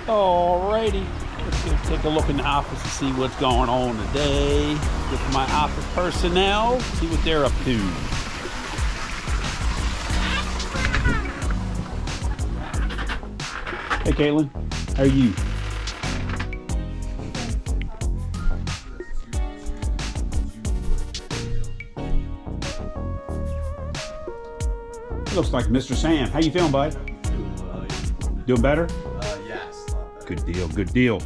Alrighty, let's go take a look in the office to see what's going on today with my office personnel, see what they're up to. Hey Caitlin, how are you? Looks like Mr. Sam. How you feeling, bud? Doing better? Yes. Good deal, good deal.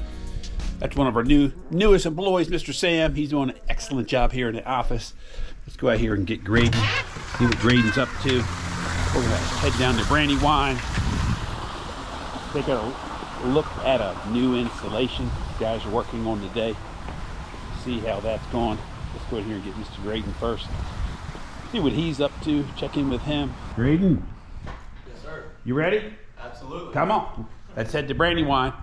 That's one of our newest employees, Mr. Sam. He's doing an excellent job here in the office. Let's go out here and get Graydon, see what Graydon's up to. We're gonna head down to Brandywine. Take a look at a new installation these guys are working on today. See how that's going. Let's go in here and get Mr. Graydon first. See what he's up to, check in with him. Graydon. Yes, sir. You ready? Absolutely. Come on. Let's head to Brandywine.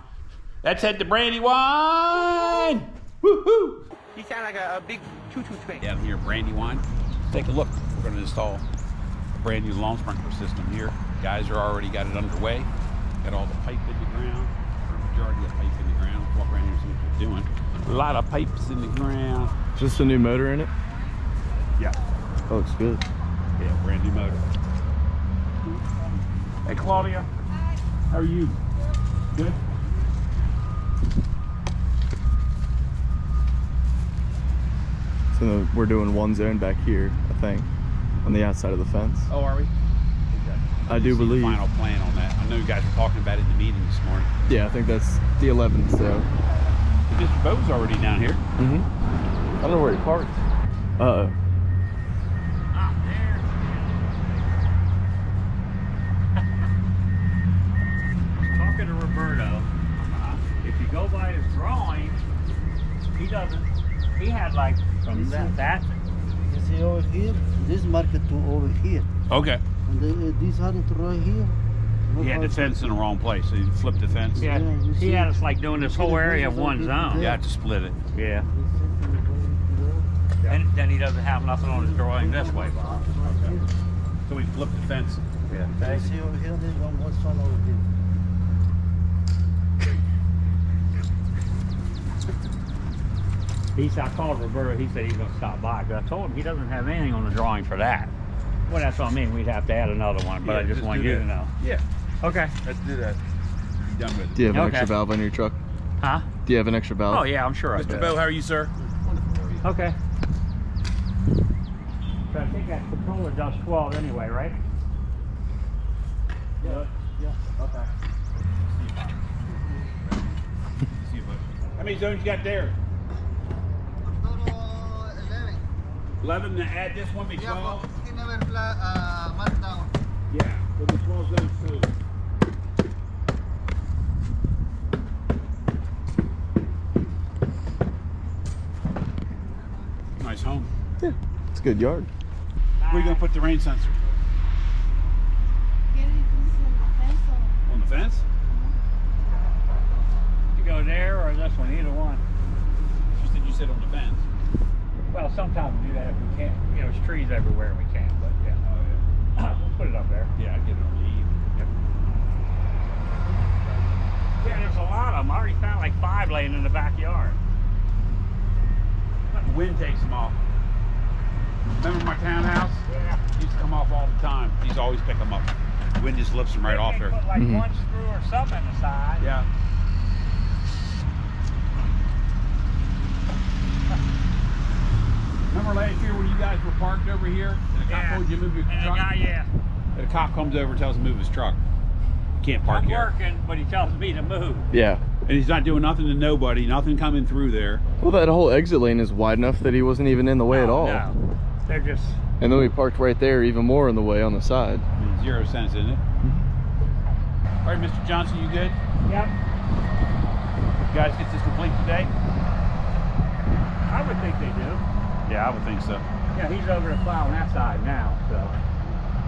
Let's head to Brandywine! Woo-hoo! You sound like a big choo-choo train. Down here in Brandywine. Take a look. We're going to install a brand new lawn sprinkler system here. Guys are already got it underway. Got all the pipe in the ground. Or majority of pipe in the ground. Walk around here and see what they're doing. A lot of pipes in the ground. Is this a new motor in it? Yeah. Oh, looks good. Yeah, brand new motor. Hey Claudia, how are you? Good? So we're doing one zone back here, I think, on the outside of the fence. Oh, are we? Okay. I do believe. Final plan on that. I know you guys were talking about it in the meeting this morning. Yeah, I think that's the 11th, so. Mr. Bo's already down here. Mm-hmm. I don't know where he parked. Uh-oh. Talking to Roberto, if you go by his drawing, he doesn't, he had like from that. You see over here, this market to over here. Okay. And this had it right here. He had the fence in the wrong place, so he flipped the fence. Yeah, Yeah, you he see- had us like doing this you see whole the area fences one over zone. there? You have to split it. Yeah. And then he doesn't have nothing on his drawing this way, Bob. So we flipped the fence. Yeah. You see over here, this one, what's on over here? I called Roberto, he said he's gonna stop by, because I told him he doesn't have anything on the drawing for that. Well, that's what I mean, we'd have to add another one, but Yeah, I just just want do you that. to know. Yeah, Okay. let's do that. Be done with it. Do you have an Okay. extra valve on your truck? Huh? Do you have an extra valve? Oh yeah, I'm sure I do. Mr. Bo, how are you, sir? Okay. So I think that controller does 12 anyway, right? Yeah, okay. See you, bud. How many zones you got there? 11 to add this one, be 12? He never marked down. Yeah, it'll be 12 zones too. Nice home. Yeah, it's a good yard. Where are you going to put the rain sensor? On the fence? You go there or this one, either one. You said on the fence. Well, sometimes we do that if we can't. You know, there's trees everywhere and we can't, but yeah. Oh, yeah. We'll put it up there. Yeah, I get it on the eve. Yeah, there's a lot of them. I already found like 5 laying in the backyard. The wind takes them off. Remember my townhouse? Yeah. He used to come off all the time. He's always pick them up. The wind just lifts them right off there. Put like Mhm. one screw or something in the side. Yeah. Remember last year when you guys were parked over here and the cop Yeah. told you to move your And the truck? guy, yeah. And the cop comes over and tells him to move his truck. You can't park I'm here. working, but he tells me to move. Yeah. And he's not doing nothing to nobody, nothing coming through there. Well, that whole exit lane is wide enough that he wasn't even in the way at all. No, they're just. And then we parked right there, even more in the way on the side. I mean, 0 cents, isn't it? All right, Mr. Johnson, you good? Yep. You guys get this complete today? I would think they do. Yeah, I would think so. Yeah, he's over there plowing that side now, so.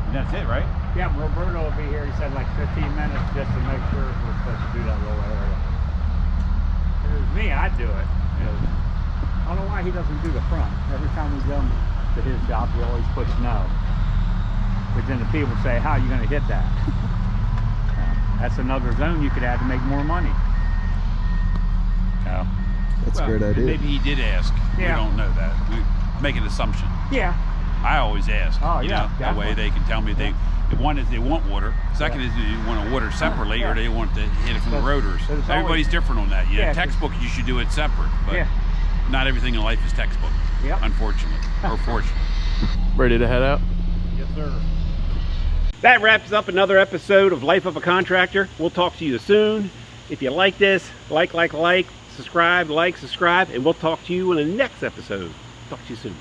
And that's it, right? Yeah, Roberto will be here. He said like 15 minutes just to make sure we're supposed to do that little area. If it was me, I'd do it. I don't know why he doesn't do the front. Every time we go to his shop, he always puts no. But then the people say, how are you going to hit that? That's another zone you could add to make more money. No. That's Well, a great idea. Maybe he did ask. Yeah. We don't know that. We make an assumption. Yeah. I always ask. Oh, you yeah, know, that way definitely. they can tell me one is they want water. Second is they want to water separately, Yeah. or they want to hit it from the But- rotors. but it's Everybody's always- different on that. Yeah, Yeah, textbook you should do it separate, but Yeah. not everything in life is textbook. Yep. Unfortunately, or fortunately. Ready to head out? Yes, sir. That wraps up another episode of Life of a Contractor. We'll talk to you soon. If you like this, like, subscribe, subscribe, and we'll talk to you in the next episode. Talk to you soon.